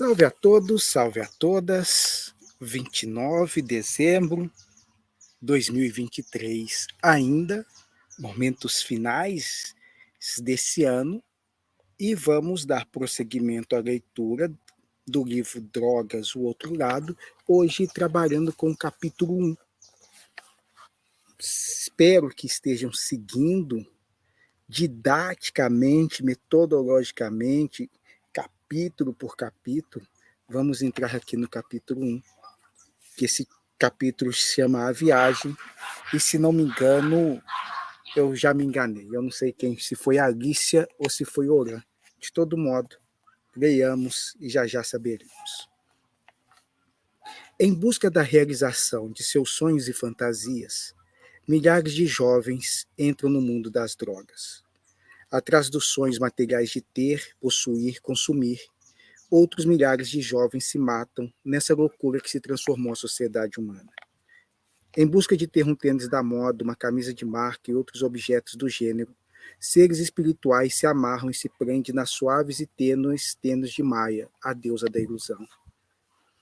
Salve a todos, salve a todas. 29 de dezembro de 2023, ainda momentos finais desse ano, e vamos dar prosseguimento à leitura do livro Drogas, o Outro Lado, hoje trabalhando com o capítulo 1. Espero que estejam seguindo didaticamente, metodologicamente, capítulo por capítulo. Vamos entrar aqui no capítulo 1, que esse capítulo se chama A Viagem, e se não me engano, eu já me enganei. Eu não sei quem, se foi a Alicia ou se foi Oran. De todo modo, leiamos e já saberemos. Em busca da realização de seus sonhos e fantasias, milhares de jovens entram no mundo das drogas. Atrás dos sonhos materiais de ter, possuir, consumir, outros milhares de jovens se matam nessa loucura que se transformou a sociedade humana. Em busca de ter um tênis da moda, uma camisa de marca e outros objetos do gênero, seres espirituais se amarram e se prendem nas suaves e tênues de Maia, a deusa da ilusão.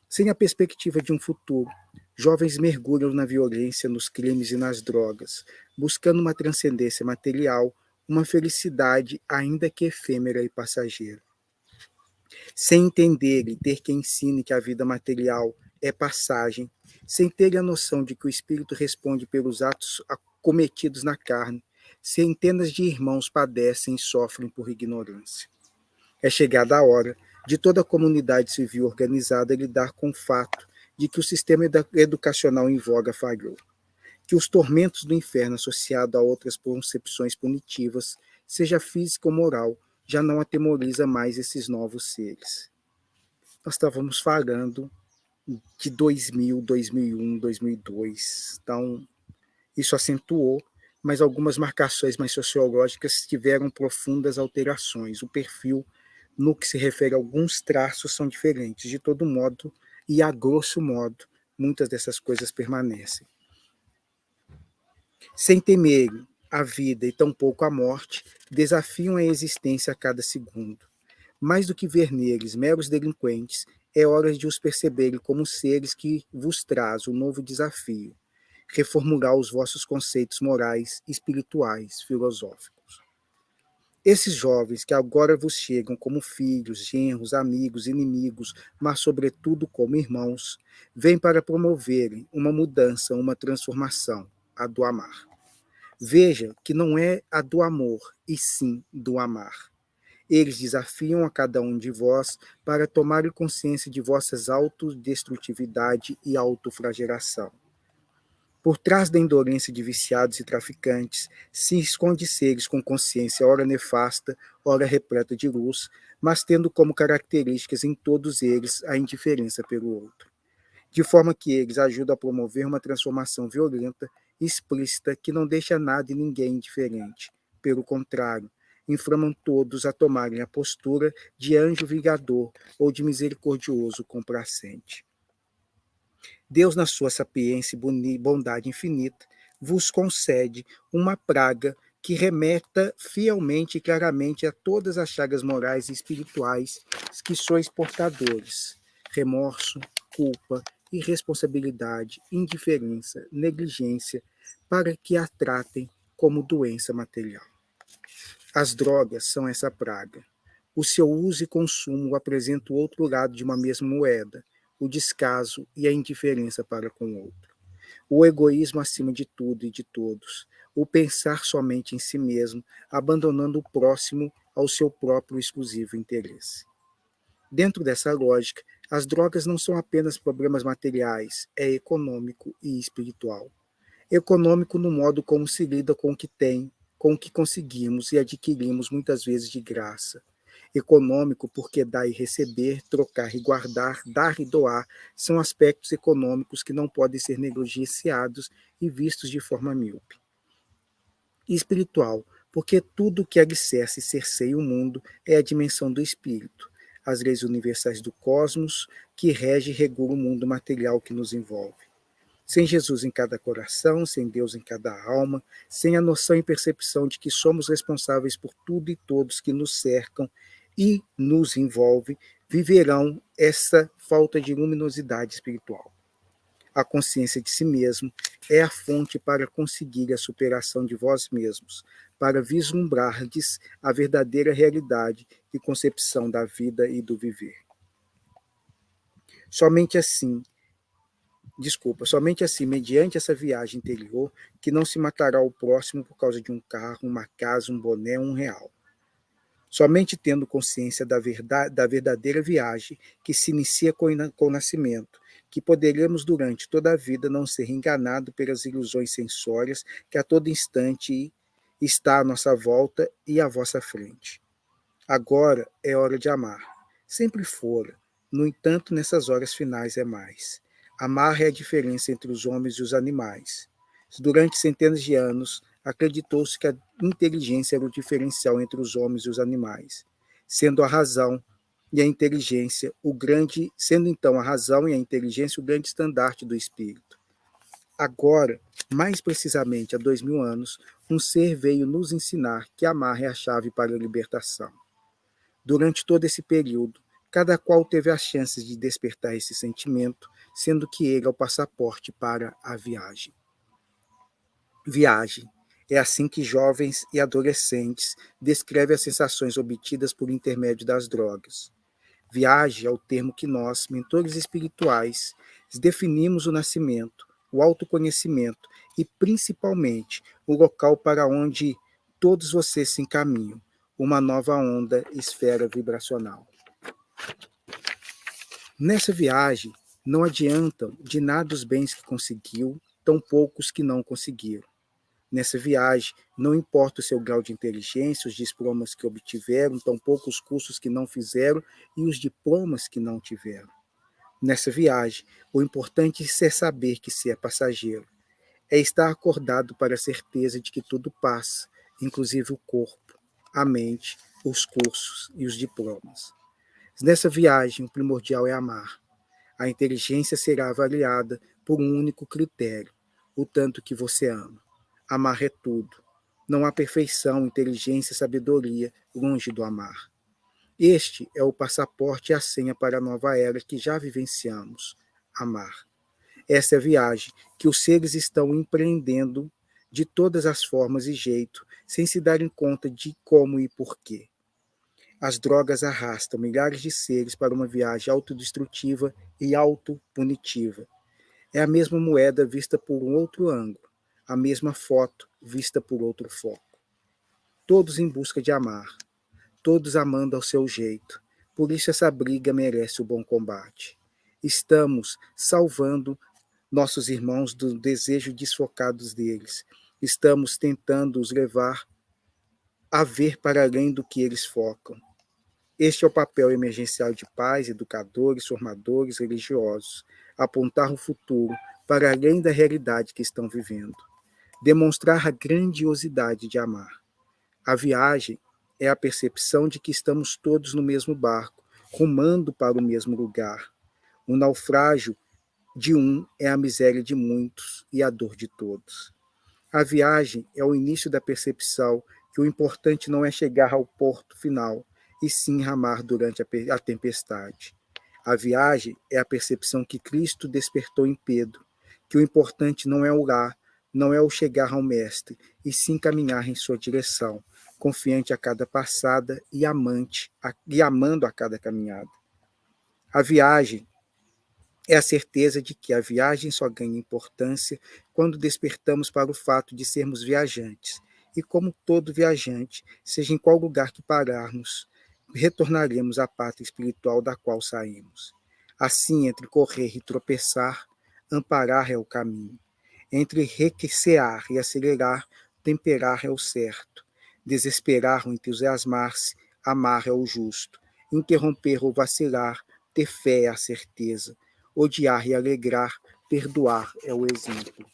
Sem a perspectiva de um futuro, jovens mergulham na violência, nos crimes e nas drogas, buscando uma transcendência material, uma felicidade ainda que efêmera e passageira. Sem entender e ter quem ensine que a vida material é passagem, sem ter a noção de que o espírito responde pelos atos cometidos na carne, centenas de irmãos padecem e sofrem por ignorância. É chegada a hora de toda a comunidade civil organizada lidar com o fato de que o sistema educacional em voga falhou, que os tormentos do inferno associado a outras concepções punitivas, seja física ou moral, já não atemoriza mais esses novos seres. Nós estávamos falando de 2000, 2001, 2002, então isso acentuou, mas algumas marcações mais sociológicas tiveram profundas alterações. O perfil, no que se refere a alguns traços, são diferentes. De todo modo, e a grosso modo, muitas dessas coisas permanecem. Sem temer a vida e tampouco a morte, desafiam a existência a cada segundo. Mais do que ver neles meros delinquentes, é hora de os perceberem como seres que vos traz um novo desafio, reformular os vossos conceitos morais, espirituais, filosóficos. Esses jovens que agora vos chegam como filhos, genros, amigos, inimigos, mas sobretudo como irmãos, vêm para promoverem uma mudança, uma transformação, a do amar. Veja que não é a do amor, e sim do amar. Eles desafiam a cada um de vós para tomar consciência de vossas autodestrutividade e autoflagelação. Por trás da indolência de viciados e traficantes, se esconde seres com consciência ora nefasta, ora repleta de luz, mas tendo como características em todos eles a indiferença pelo outro. De forma que eles ajudam a promover uma transformação violenta, explícita, que não deixa nada e ninguém indiferente. Pelo contrário, inflamam todos a tomarem a postura de anjo vingador ou de misericordioso complacente. Deus, na sua sapiência e bondade infinita, vos concede uma praga que remeta fielmente e claramente a todas as chagas morais e espirituais que sois portadores: remorso, culpa, irresponsabilidade, indiferença, negligência, para que a tratem como doença material. As drogas são essa praga. O seu uso e consumo apresentam o outro lado de uma mesma moeda, o descaso e a indiferença para com o outro. O egoísmo acima de tudo e de todos. O pensar somente em si mesmo, abandonando o próximo ao seu próprio exclusivo interesse. Dentro dessa lógica, as drogas não são apenas problemas materiais, é econômico e espiritual. Econômico no modo como se lida com o que tem, com o que conseguimos e adquirimos muitas vezes de graça. Econômico porque dar e receber, trocar e guardar, dar e doar são aspectos econômicos que não podem ser negligenciados e vistos de forma míope. E espiritual, porque tudo que alicerce e cerceia o mundo é a dimensão do espírito, as leis universais do cosmos que rege e regula o mundo material que nos envolve. Sem Jesus em cada coração, sem Deus em cada alma, sem a noção e percepção de que somos responsáveis por tudo e todos que nos cercam e nos envolve, viverão essa falta de luminosidade espiritual. A consciência de si mesmo é a fonte para conseguir a superação de vós mesmos, para vislumbrardes a verdadeira realidade e concepção da vida e do viver. Somente assim, mediante essa viagem interior, que não se matará o próximo por causa de um carro, uma casa, um boné, um real. Somente tendo consciência da verdadeira viagem que se inicia com o nascimento, que poderemos durante toda a vida não ser enganado pelas ilusões sensórias que a todo instante está à nossa volta e à vossa frente. Agora é hora de amar. Sempre fora. No entanto, nessas horas finais é mais. Amar é a diferença entre os homens e os animais. Durante centenas de anos, acreditou-se que a inteligência era o diferencial entre os homens e os animais, sendo a razão e a inteligência sendo então a razão e a inteligência o grande estandarte do espírito. Agora, mais precisamente há 2000 anos, um ser veio nos ensinar que amar é a chave para a libertação. Durante todo esse período, cada qual teve as chances de despertar esse sentimento, sendo que ele é o passaporte para a viagem. Viagem. É assim que jovens e adolescentes descrevem as sensações obtidas por intermédio das drogas. Viagem é o termo que nós, mentores espirituais, definimos o nascimento, o autoconhecimento e, principalmente, o local para onde todos vocês se encaminham, uma nova onda, esfera vibracional. Nessa viagem, não adiantam de nada os bens que conseguiu, tão poucos que não conseguiram. Nessa viagem, não importa o seu grau de inteligência, os diplomas que obtiveram, tampouco os cursos que não fizeram e os diplomas que não tiveram. Nessa viagem, o importante é saber que se é passageiro. É estar acordado para a certeza de que tudo passa, inclusive o corpo, a mente, os cursos e os diplomas. Nessa viagem, o primordial é amar. A inteligência será avaliada por um único critério, o tanto que você ama. Amar é tudo. Não há perfeição, inteligência, sabedoria longe do amar. Este é o passaporte e a senha para a nova era que já vivenciamos. Amar. Essa é a viagem que os seres estão empreendendo de todas as formas e jeito, sem se darem conta de como e porquê. As drogas arrastam milhares de seres para uma viagem autodestrutiva e autopunitiva. É a mesma moeda vista por um outro ângulo, a mesma foto vista por outro foco. Todos em busca de amar, todos amando ao seu jeito. Por isso essa briga merece o bom combate. Estamos salvando nossos irmãos do desejo desfocado deles. Estamos tentando os levar a ver para além do que eles focam. Este é o papel emergencial de pais, educadores, formadores, religiosos. Apontar o futuro para além da realidade que estão vivendo. Demonstrar a grandiosidade de amar. A viagem é a percepção de que estamos todos no mesmo barco, rumando para o mesmo lugar. O naufrágio de um é a miséria de muitos e a dor de todos. A viagem é o início da percepção que o importante não é chegar ao porto final, e sim ramar durante a tempestade. A viagem é a percepção que Cristo despertou em Pedro, que o importante não é o lá, não é o chegar ao Mestre, e sim caminhar em sua direção, confiante a cada passada e amando a cada caminhada. A viagem é a certeza de que a viagem só ganha importância quando despertamos para o fato de sermos viajantes. E como todo viajante, seja em qual lugar que pararmos, retornaremos à pátria espiritual da qual saímos. Assim, entre correr e tropeçar, amparar é o caminho. Entre requecear e acelerar, temperar é o certo. Desesperar ou entusiasmar-se, amar é o justo. Interromper ou vacilar, ter fé é a certeza. Odiar e alegrar, perdoar é o exemplo.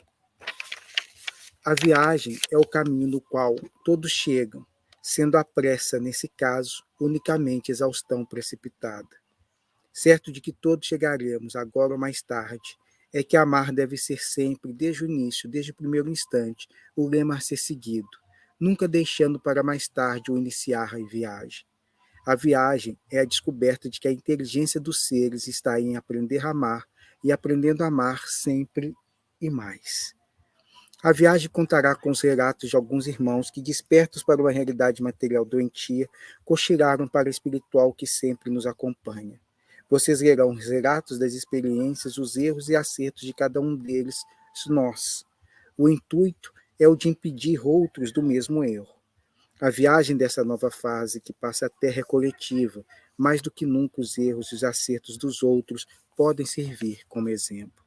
A viagem é o caminho no qual todos chegam, sendo a pressa, nesse caso, unicamente exaustão precipitada. Certo de que todos chegaremos, agora ou mais tarde, é que amar deve ser sempre, desde o início, desde o primeiro instante, o lema a ser seguido, nunca deixando para mais tarde o iniciar a viagem. A viagem é a descoberta de que a inteligência dos seres está em aprender a amar e aprendendo a amar sempre e mais. A viagem contará com os relatos de alguns irmãos que, despertos para uma realidade material doentia, cochilaram para o espiritual que sempre nos acompanha. Vocês lerão os relatos das experiências, os erros e acertos de cada um deles, nós. O intuito é o de impedir outros do mesmo erro. A viagem dessa nova fase que passa a Terra é coletiva. Mais do que nunca os erros e os acertos dos outros podem servir como exemplo.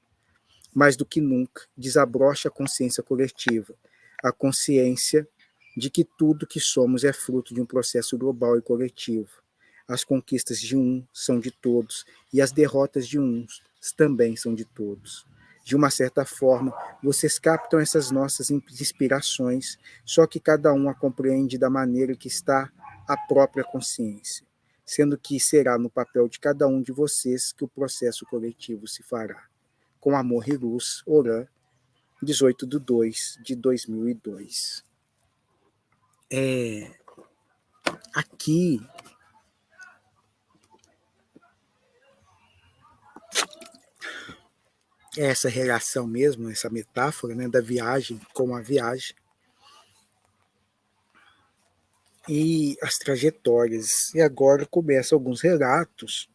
Mais do que nunca, desabrocha a consciência coletiva, a consciência de que tudo que somos é fruto de um processo global e coletivo. As conquistas de um são de todos e as derrotas de uns também são de todos. De uma certa forma, vocês captam essas nossas inspirações, só que cada um a compreende da maneira que está a própria consciência, sendo que será no papel de cada um de vocês que o processo coletivo se fará. Com amor e luz, Orã, 18/2/2002. Aqui, essa relação mesmo, essa metáfora, né, da viagem com a viagem e as trajetórias. E agora começam alguns relatos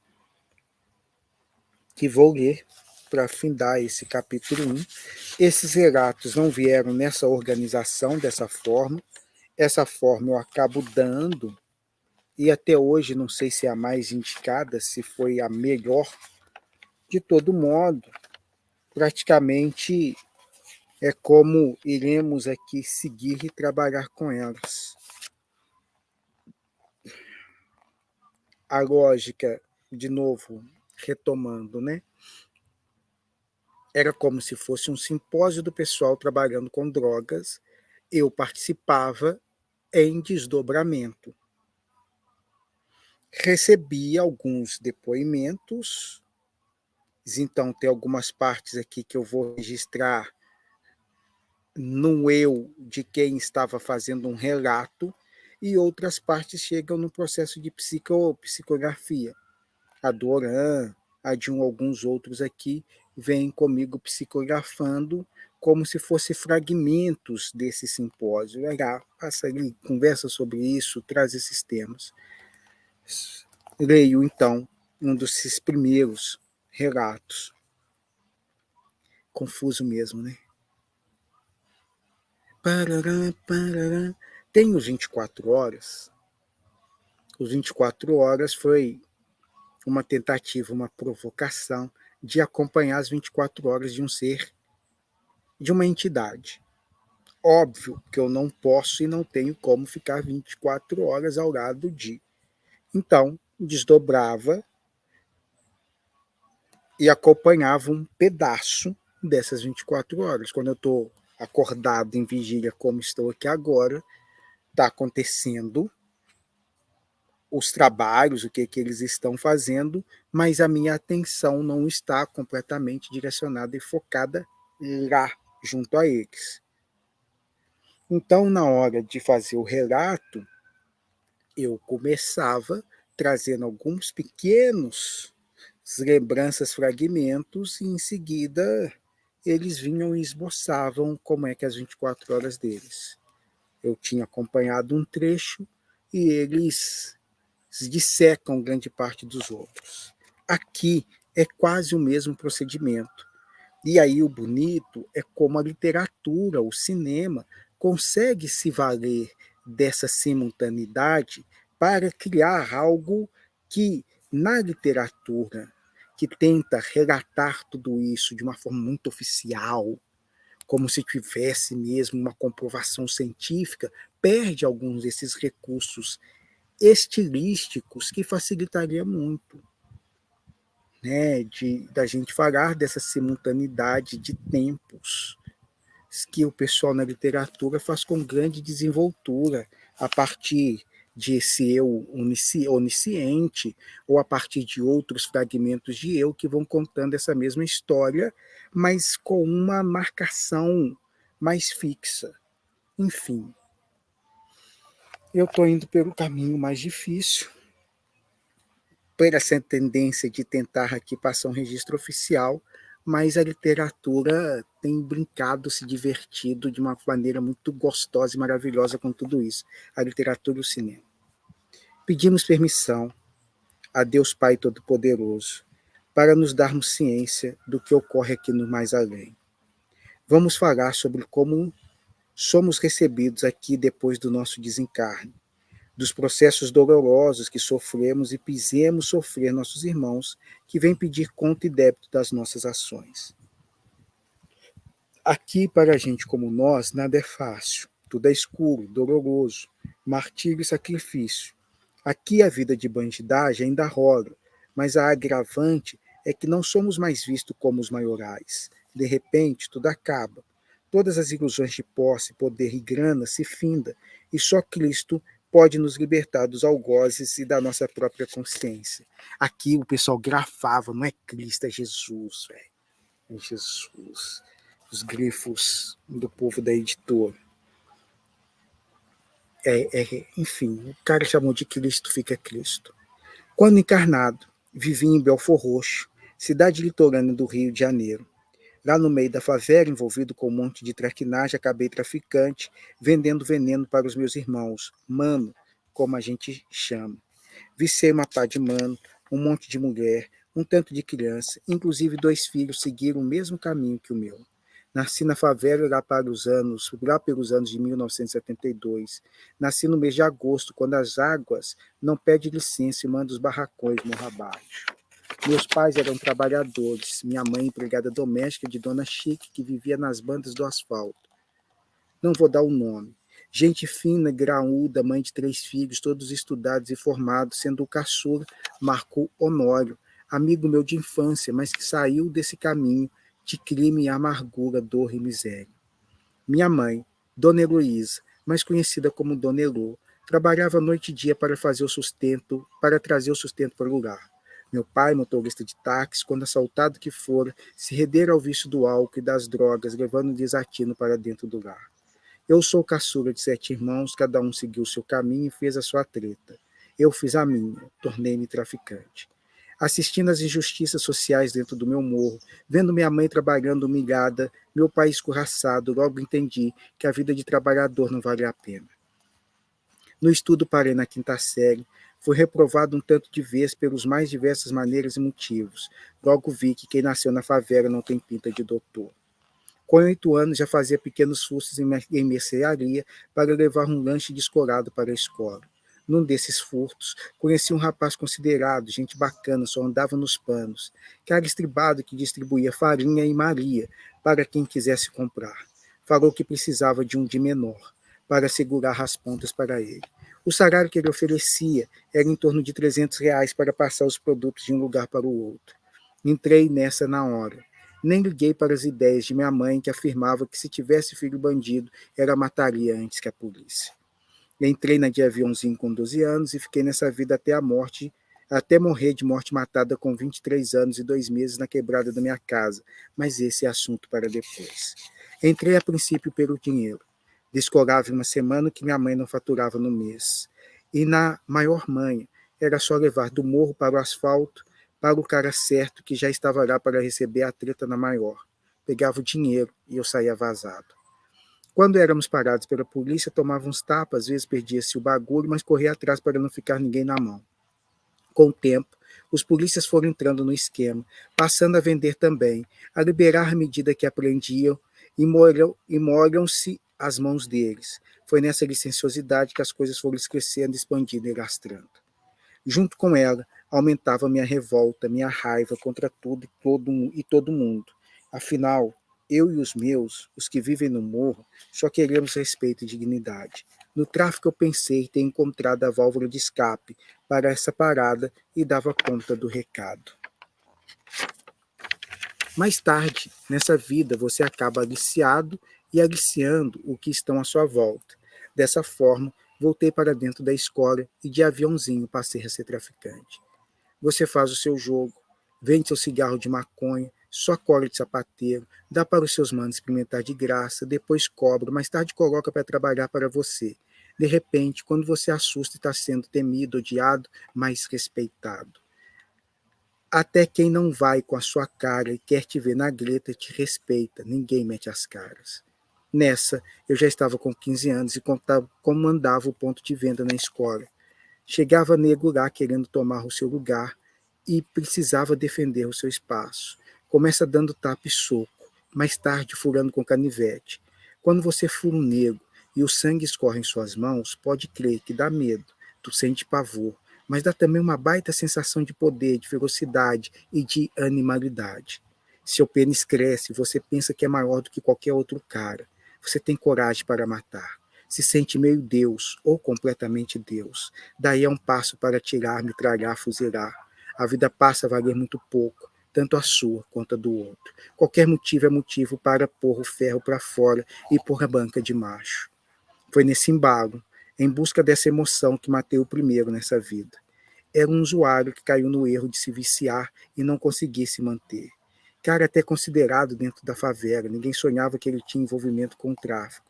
que vou ler para findar esse capítulo 1. Esses relatos não vieram nessa organização, dessa forma. Essa forma eu acabo dando, e até hoje não sei se é a mais indicada, se foi a melhor. De todo modo, praticamente é como iremos aqui seguir e trabalhar com elas. A lógica, de novo, retomando, né? Era como se fosse um simpósio do pessoal trabalhando com drogas. Eu participava em desdobramento. Recebi alguns depoimentos, então tem algumas partes aqui que eu vou registrar no eu de quem estava fazendo um relato, e outras partes chegam no processo de psicografia. A do Orã, a de alguns outros aqui, vêm comigo psicografando como se fossem fragmentos desse simpósio. Legal, passa ali, conversa sobre isso, traz esses temas. Leio, então, um desses primeiros relatos. Confuso mesmo, né? Parará, parará. Tem os 24 horas. Os 24 horas foi uma tentativa, uma provocação de acompanhar as 24 horas de um ser, de uma entidade. Óbvio que eu não posso e não tenho como ficar 24 horas ao lado de. Então, desdobrava e acompanhava um pedaço dessas 24 horas. Quando eu estou acordado em vigília, como estou aqui agora, está acontecendo os trabalhos, o que eles estão fazendo, mas a minha atenção não está completamente direcionada e focada lá, junto a eles. Então, na hora de fazer o relato, eu começava trazendo alguns pequenos lembranças, fragmentos, e em seguida eles vinham e esboçavam como é que as 24 horas deles. Eu tinha acompanhado um trecho e eles dissecam grande parte dos outros. Aqui é quase o mesmo procedimento. E aí o bonito é como a literatura, o cinema, consegue se valer dessa simultaneidade para criar algo que, na literatura, que tenta relatar tudo isso de uma forma muito oficial, como se tivesse mesmo uma comprovação científica, perde alguns desses recursos estilísticos que facilitaria muito, né, da gente falar dessa simultaneidade de tempos que o pessoal na literatura faz com grande desenvoltura a partir de esse eu onisciente ou a partir de outros fragmentos de eu que vão contando essa mesma história, mas com uma marcação mais fixa. Enfim, eu estou indo pelo caminho mais difícil, por essa tendência de tentar aqui passar um registro oficial, mas a literatura tem brincado, se divertido de uma maneira muito gostosa e maravilhosa com tudo isso, a literatura e o cinema. Pedimos permissão a Deus Pai Todo-Poderoso para nos darmos ciência do que ocorre aqui no mais além. Vamos falar sobre como somos recebidos aqui depois do nosso desencarne, dos processos dolorosos que sofremos e fizemos sofrer nossos irmãos que vêm pedir conta e débito das nossas ações. Aqui, para a gente como nós, nada é fácil. Tudo é escuro, doloroso, martírio e sacrifício. Aqui a vida de bandidagem ainda rola, mas a agravante é que não somos mais vistos como os maiorais. De repente, tudo acaba. Todas as ilusões de posse, poder e grana se findam, e só Cristo pode nos libertar dos algozes e da nossa própria consciência. Aqui o pessoal grafava, não é Cristo, é Jesus, velho. É Jesus. Os grifos do povo da editora. Enfim, o cara chamou de Cristo, fica Cristo. Quando encarnado, vivi em Belfor Roxo, cidade litorânea do Rio de Janeiro. Lá no meio da favela, envolvido com um monte de traquinagem, acabei traficante, vendendo veneno para os meus irmãos, mano, como a gente chama. Vicei uma pá de mano, um monte de mulher, um tanto de criança, inclusive 2 filhos seguiram o mesmo caminho que o meu. Nasci na favela lá pelos anos de 1972. Nasci no mês de agosto, quando as águas não pedem licença e mandam os barracões morro abaixo. Meus pais eram trabalhadores, minha mãe empregada doméstica de Dona Chique, que vivia nas bandas do asfalto. Não vou dar o nome. Gente fina, graúda, mãe de 3 filhos, todos estudados e formados, sendo o caçula Marco Honório, amigo meu de infância, mas que saiu desse caminho de crime e amargura, dor e miséria. Minha mãe, Dona Heloísa, mais conhecida como Dona Elô, trabalhava noite e dia para trazer o sustento para o lar. Meu pai, motorista de táxi, quando assaltado que fora, se rendera ao vício do álcool e das drogas, levando o desatino para dentro do lar. Eu sou caçula de 7 irmãos, cada um seguiu o seu caminho e fez a sua treta. Eu fiz a minha, tornei-me traficante. Assistindo às injustiças sociais dentro do meu morro, vendo minha mãe trabalhando humilhada, meu pai escorraçado, logo entendi que a vida de trabalhador não vale a pena. No estudo parei na 5ª série, fui reprovado um tanto de vezes pelos mais diversas maneiras e motivos. Logo vi que quem nasceu na favela não tem pinta de doutor. Com 8 anos já fazia pequenos furtos em mercearia para levar um lanche descolado para a escola. Num desses furtos, conheci um rapaz considerado, gente bacana, só andava nos panos. Cara estribado que distribuía farinha e Maria para quem quisesse comprar. Falou que precisava de um de menor, para segurar as pontas para ele. O salário que ele oferecia era em torno de R$ 300 para passar os produtos de um lugar para o outro. Entrei nessa na hora. Nem liguei para as ideias de minha mãe, que afirmava que se tivesse filho bandido, ela mataria antes que a polícia. Entrei na de aviãozinho com 12 anos e fiquei nessa vida até a morte, até morrer de morte matada com 23 anos e 2 meses na quebrada da minha casa, mas esse é assunto para depois. Entrei a princípio pelo dinheiro. Descolava em uma semana o que minha mãe não faturava no mês. E na maior manha, era só levar do morro para o asfalto, para o cara certo que já estava lá para receber a treta na maior. Pegava o dinheiro e eu saía vazado. Quando éramos parados pela polícia, tomava uns tapas, às vezes perdia-se o bagulho, mas corria atrás para não ficar ninguém na mão. Com o tempo, os polícias foram entrando no esquema, passando a vender também, a liberar à medida que aprendiam e molham-se as mãos deles. Foi nessa licenciosidade que as coisas foram crescendo, expandindo e lastrando. Junto com ela, aumentava minha revolta, minha raiva contra tudo e todo mundo. Afinal, eu e os meus, os que vivem no morro, só queremos respeito e dignidade. No tráfico eu pensei ter encontrado a válvula de escape para essa parada e dava conta do recado. Mais tarde, nessa vida, você acaba aliciado e aliciando o que estão à sua volta. Dessa forma, voltei para dentro da escola e de aviãozinho passei a ser traficante. Você faz o seu jogo, vende seu cigarro de maconha, sua cola de sapateiro, dá para os seus manos experimentar de graça, depois cobra, mais tarde coloca para trabalhar para você. De repente, quando você assusta e está sendo temido, odiado, mas respeitado. Até quem não vai com a sua cara e quer te ver na greta te respeita, ninguém mete as caras. Nessa, eu já estava com 15 anos e comandava o ponto de venda na escola. Chegava nego lá querendo tomar o seu lugar e precisava defender o seu espaço. Começa dando tapa e soco, mais tarde furando com canivete. Quando você fura um nego e o sangue escorre em suas mãos, pode crer que dá medo, tu sente pavor, mas dá também uma baita sensação de poder, de ferocidade e de animalidade. Seu pênis cresce, você pensa que é maior do que qualquer outro cara. Você tem coragem para matar. Se sente meio Deus ou completamente Deus. Daí é um passo para atirar, metralhar, fuzilar. A vida passa a valer muito pouco, tanto a sua quanto a do outro. Qualquer motivo é motivo para pôr o ferro para fora e pôr a banca de macho. Foi nesse embalo, em busca dessa emoção, que matei o primeiro nessa vida. Era um usuário que caiu no erro de se viciar e não conseguir se manter. Cara até considerado dentro da favela, ninguém sonhava que ele tinha envolvimento com o tráfico.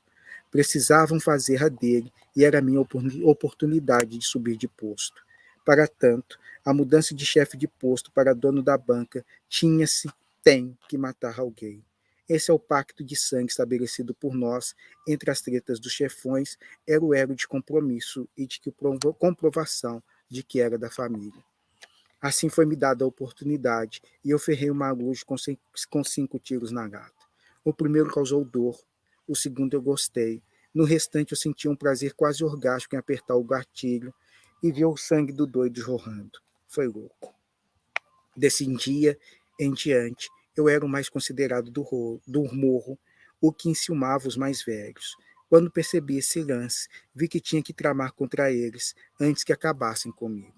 Precisavam fazer a dele e era a minha oportunidade de subir de posto. Para tanto, a mudança de chefe de posto para dono da banca tem que matar alguém. Esse é o pacto de sangue estabelecido por nós entre as tretas dos chefões, era o elo de compromisso e de comprovação de que era da família. Assim foi-me dada a oportunidade e eu ferrei o maluco com 5 tiros na gata. O primeiro causou dor, o segundo eu gostei. No restante eu senti um prazer quase orgástico em apertar o gatilho e ver o sangue do doido jorrando. Foi louco. Desse dia em diante, eu era o mais considerado do morro, o que enciumava os mais velhos. Quando percebi esse lance, vi que tinha que tramar contra eles antes que acabassem comigo.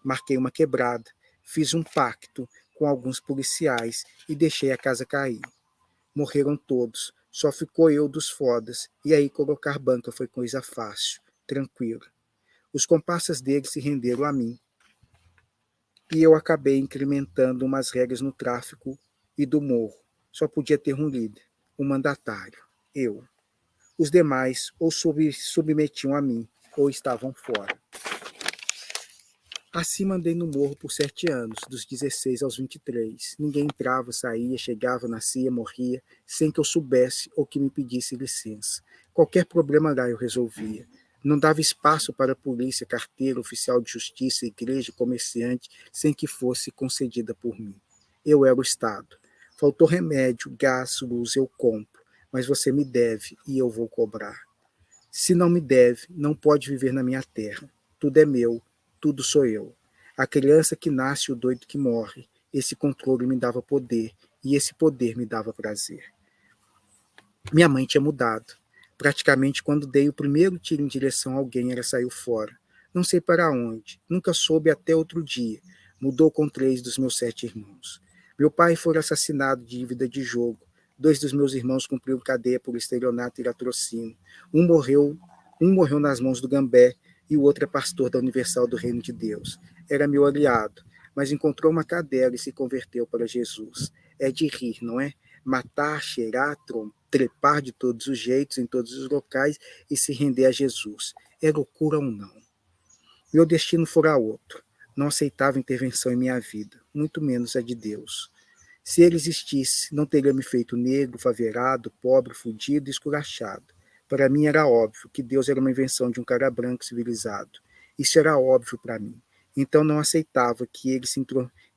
Marquei uma quebrada, fiz um pacto com alguns policiais e deixei a casa cair. Morreram todos, só ficou eu dos fodas, e aí colocar banca foi coisa fácil, tranquila. Os comparsas deles se renderam a mim, e eu acabei incrementando umas regras no tráfico e do morro. Só podia ter um líder, um mandatário, eu. Os demais ou submetiam a mim, ou estavam fora. Assim andei no morro por 7 anos, dos 16 aos 23. Ninguém entrava, saía, chegava, nascia, morria, sem que eu soubesse ou que me pedisse licença. Qualquer problema lá eu resolvia. Não dava espaço para polícia, carteira, oficial de justiça, igreja, comerciante, sem que fosse concedida por mim. Eu era o Estado. Faltou remédio, gás, luz, eu compro. Mas você me deve e eu vou cobrar. Se não me deve, não pode viver na minha terra. Tudo é meu, tudo sou eu. A criança que nasce e o doido que morre. Esse controle me dava poder e esse poder me dava prazer. Minha mãe tinha mudado. Praticamente quando dei o primeiro tiro em direção a alguém, ela saiu fora. Não sei para onde, nunca soube até outro dia. Mudou com 3 dos meus 7 irmãos. Meu pai foi assassinado de dívida de jogo. 2 dos meus irmãos cumpriram cadeia por estelionato e latrocínio. Um morreu nas mãos do Gambé e o outro é pastor da Universal do Reino de Deus. Era meu aliado, mas encontrou uma cadela e se converteu para Jesus. É de rir, não é? Matar, cheirar, trepar de todos os jeitos, em todos os locais e se render a Jesus. É loucura ou não? Meu destino fora outro. Não aceitava intervenção em minha vida, muito menos a de Deus. Se ele existisse, não teria me feito negro, favelado, pobre, fudido e esculachado. Para mim era óbvio que Deus era uma invenção de um cara branco civilizado. Isso era óbvio para mim. Então não aceitava que ele se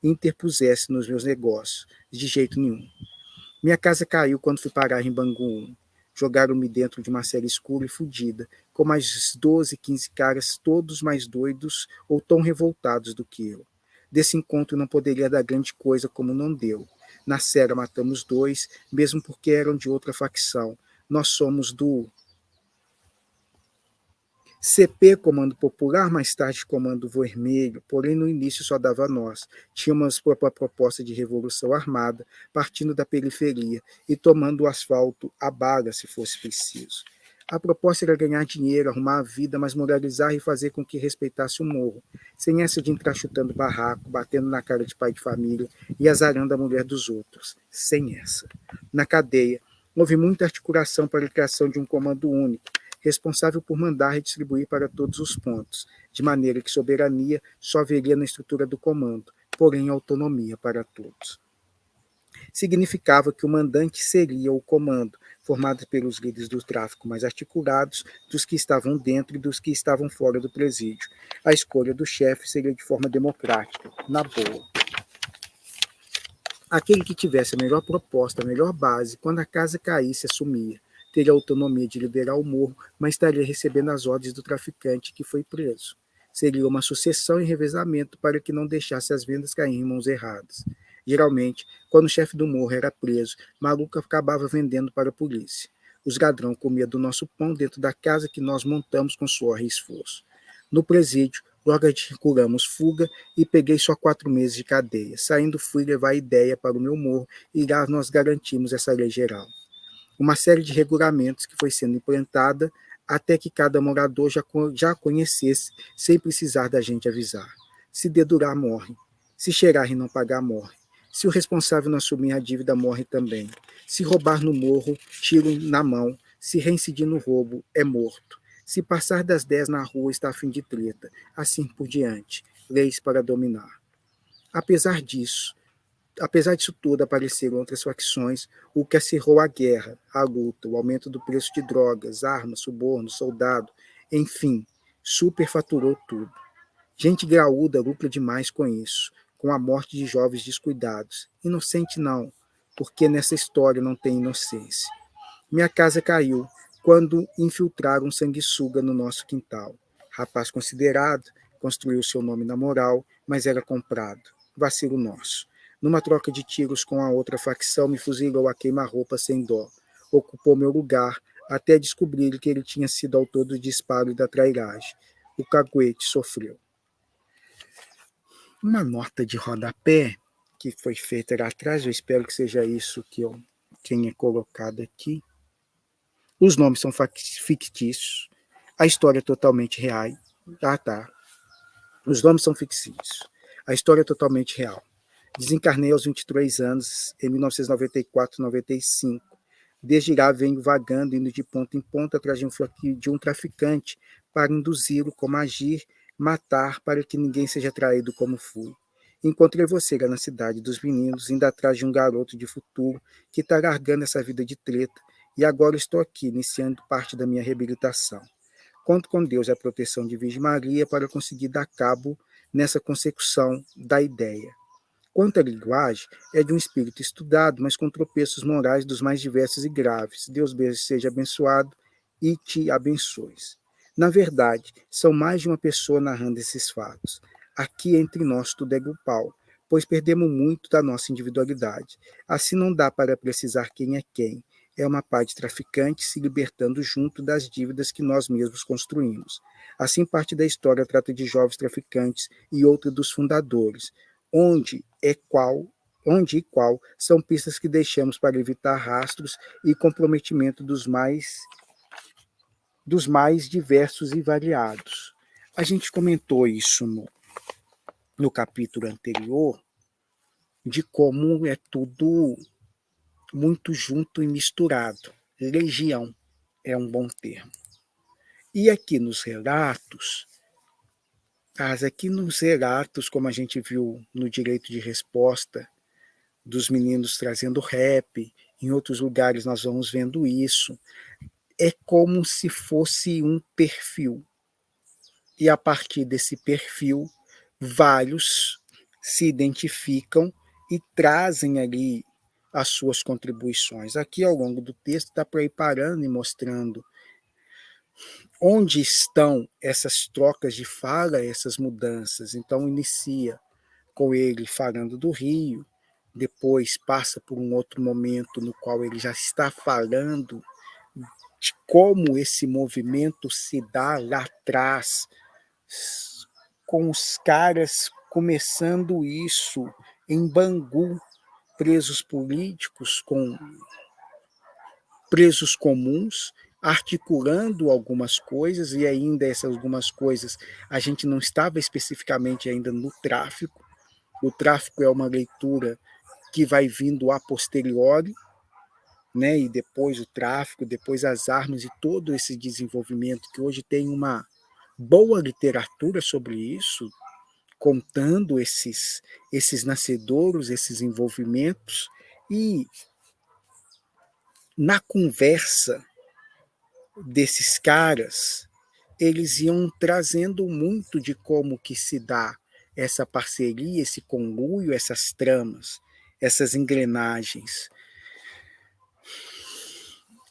interpusesse nos meus negócios, de jeito nenhum. Minha casa caiu quando fui parar em Bangu 1. Jogaram-me dentro de uma cela escura e fudida, com mais 12, 15 caras, todos mais doidos ou tão revoltados do que eu. Desse encontro não poderia dar grande coisa como não deu. Na cela matamos 2, mesmo porque eram de outra facção. Nós somos do CP, Comando Popular, mais tarde Comando Vermelho, porém no início só dava nós. Tínhamos a proposta de revolução armada, partindo da periferia e tomando o asfalto à bala, se fosse preciso. A proposta era ganhar dinheiro, arrumar a vida, mas moralizar e fazer com que respeitasse o morro, sem essa de entrar chutando barraco, batendo na cara de pai de família e azarando a mulher dos outros. Sem essa. Na cadeia, houve muita articulação para a criação de um comando único, responsável por mandar e distribuir para todos os pontos, de maneira que soberania só haveria na estrutura do comando, porém autonomia para todos. Significava que o mandante seria o comando, formado pelos líderes do tráfico mais articulados, dos que estavam dentro e dos que estavam fora do presídio. A escolha do chefe seria de forma democrática, na boa. Aquele que tivesse a melhor proposta, a melhor base, quando a casa caísse, assumia. Teria autonomia de liberar o morro, mas estaria recebendo as ordens do traficante que foi preso. Seria uma sucessão e revezamento para que não deixasse as vendas cair em mãos erradas. Geralmente, quando o chefe do morro era preso, maluco acabava vendendo para a polícia. Os ladrões comiam do nosso pão dentro da casa que nós montamos com suor e esforço. No presídio, logo articulamos fuga e peguei só 4 meses de cadeia. Saindo, fui levar a ideia para o meu morro e lá nós garantimos essa lei geral. Uma série de regulamentos que foi sendo implantada até que cada morador já conhecesse, sem precisar da gente avisar. Se dedurar, morre. Se cheirar e não pagar, morre. Se o responsável não assumir a dívida, morre também. Se roubar no morro, tiro na mão. Se reincidir no roubo, é morto. Se passar das 10 na rua, está a fim de treta. Assim por diante. Leis para dominar. Apesar disso tudo, apareceram outras facções, o que acirrou a guerra, a luta, o aumento do preço de drogas, armas, suborno, soldado, enfim, superfaturou tudo. Gente graúda lucra demais com isso, com a morte de jovens descuidados. Inocente não, porque nessa história não tem inocência. Minha casa caiu quando infiltraram um sanguessuga no nosso quintal. Rapaz considerado, construiu seu nome na moral, mas era comprado. Vacilo nosso. Numa troca de tiros com a outra facção, me fuzilou a queima-roupa sem dó. Ocupou meu lugar, até descobrir que ele tinha sido autor do disparo e da trairagem. O caguete sofreu. Uma nota de rodapé que foi feita lá atrás, eu espero que seja isso que eu tenha colocado aqui. Os nomes são fictícios, a história é totalmente real. Os nomes são fictícios, a história é totalmente real. Desencarnei aos 23 anos, em 1994-95. Desde lá venho vagando, indo de ponta em ponta atrás de um traficante para induzi-lo como agir, matar, para que ninguém seja traído como fui. Encontrei você lá na cidade dos meninos, indo atrás de um garoto de futuro que está largando essa vida de treta, e agora estou aqui, iniciando parte da minha reabilitação. Conto com Deus e a proteção de Virgem Maria para conseguir dar cabo nessa consecução da ideia. Quanto à linguagem, é de um espírito estudado, mas com tropeços morais dos mais diversos e graves. Deus seja abençoado e te abençoe. Na verdade, são mais de uma pessoa narrando esses fatos. Aqui entre nós tudo é grupal, pois perdemos muito da nossa individualidade. Assim não dá para precisar quem é quem. É uma pá de traficantes se libertando junto das dívidas que nós mesmos construímos. Assim, parte da história trata de jovens traficantes e outra dos fundadores, onde e qual são pistas que deixamos para evitar rastros e comprometimento dos mais diversos e variados. A gente comentou isso no capítulo anterior, de como é tudo muito junto e misturado. Legião é um bom termo. E aqui nos relatos, como a gente viu no direito de resposta, dos meninos trazendo rap, em outros lugares nós vamos vendo isso, é como se fosse um perfil. E a partir desse perfil, vários se identificam e trazem ali as suas contribuições. Aqui, ao longo do texto, dá para ir parando e mostrando onde estão essas trocas de fala, essas mudanças. Então, inicia com ele falando do Rio, depois passa por um outro momento no qual ele já está falando de como esse movimento se dá lá atrás, com os caras começando isso em Bangu, presos políticos com presos comuns, articulando algumas coisas, e ainda essas algumas coisas a gente não estava especificamente ainda no tráfico. O tráfico é uma leitura que vai vindo a posteriori, né? E depois o tráfico, depois as armas e todo esse desenvolvimento que hoje tem uma boa literatura sobre isso, contando esses nascedouros, esses envolvimentos, e na conversa desses caras, eles iam trazendo muito de como que se dá essa parceria, esse conluio, essas tramas, essas engrenagens.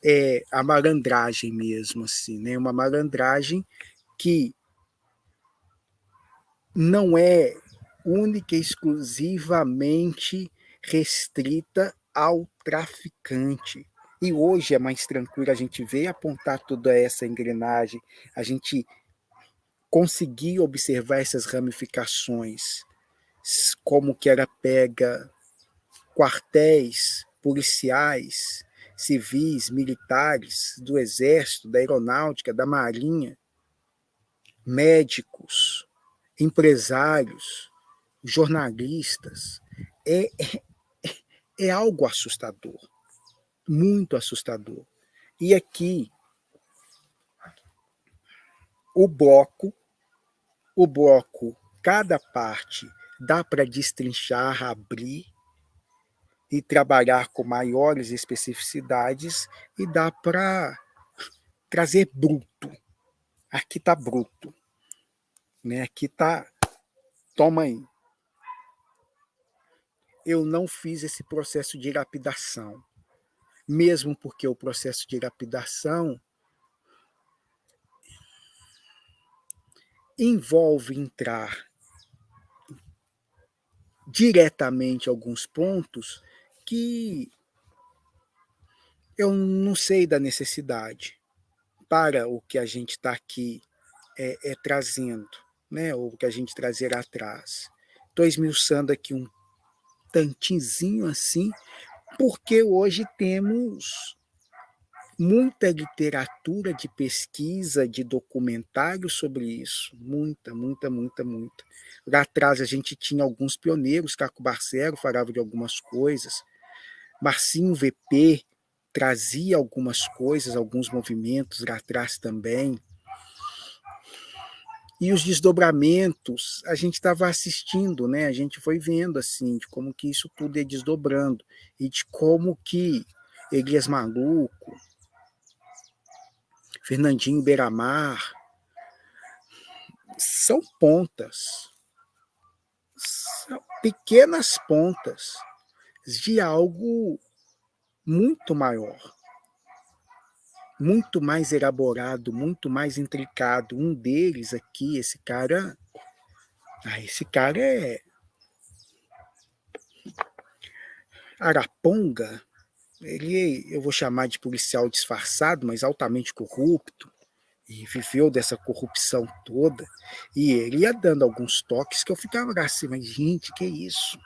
É a malandragem mesmo, assim, né? Uma malandragem que não é única e exclusivamente restrita ao traficante. E hoje é mais tranquilo a gente ver apontar toda essa engrenagem, a gente conseguir observar essas ramificações, como que ela pega quartéis policiais, civis, militares, do Exército, da Aeronáutica, da Marinha, médicos, empresários, jornalistas. É, é algo assustador, muito assustador. E aqui, o bloco, cada parte dá para destrinchar, abrir e trabalhar com maiores especificidades, e dá para trazer bruto. Aqui está bruto, né? Aqui está, toma aí. Eu não fiz esse processo de lapidação, mesmo porque o processo de lapidação envolve entrar diretamente alguns pontos que eu não sei da necessidade para o que a gente está aqui trazendo, né? Ou o que a gente trazer atrás. Estou esmiuçando aqui um tantinzinho assim, porque hoje temos muita literatura de pesquisa, de documentário sobre isso. Muita, muita, muita, muita. Lá atrás a gente tinha alguns pioneiros, Caco Barcelo falava de algumas coisas, Marcinho VP trazia algumas coisas, alguns movimentos lá atrás também. E os desdobramentos, a gente estava assistindo, né? A gente foi vendo assim, de como que isso tudo ia desdobrando, e de como que Elias Maluco, Fernandinho Beiramar, são pontas, são pequenas pontas de algo muito maior, muito mais elaborado, muito mais intricado. Um deles aqui, esse cara é Araponga. Ele, eu vou chamar de policial disfarçado, mas altamente corrupto, e viveu dessa corrupção toda. E ele ia dando alguns toques que eu ficava assim, mas gente, que isso?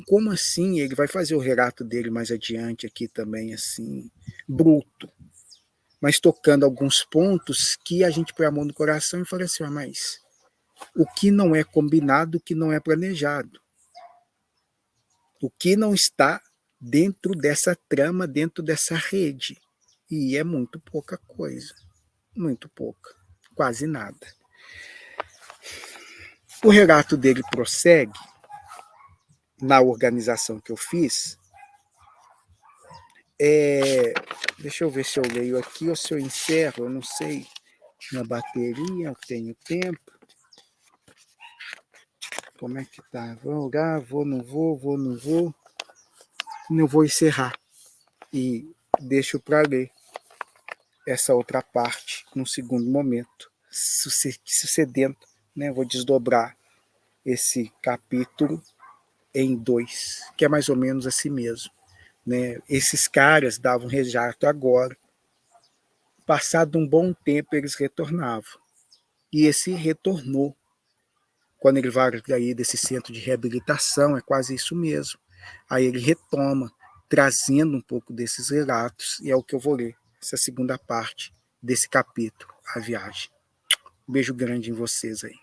Como assim? Ele vai fazer o relato dele mais adiante aqui também, assim, bruto, mas tocando alguns pontos que a gente põe a mão no coração e fala assim, mas o que não é combinado, o que não é planejado, o que não está dentro dessa trama, dentro dessa rede. E é muito pouca coisa, muito pouca, quase nada. O relato dele prossegue na organização que eu fiz. Deixa eu ver se eu leio aqui ou se eu encerro, eu não sei. Na bateria, eu tenho tempo. Como é que tá? Vou lá, vou, não vou, vou, não vou. Não vou encerrar. E deixo para ler essa outra parte num segundo momento, sucedendo, né? Vou desdobrar esse capítulo em 2, que é mais ou menos assim mesmo, né? Esses caras davam relato agora, passado um bom tempo eles retornavam, e esse retornou quando ele vai aí desse centro de reabilitação, é quase isso mesmo. Aí ele retoma, trazendo um pouco desses relatos, e é o que eu vou ler, essa segunda parte desse capítulo, A Viagem. Um beijo grande em vocês aí.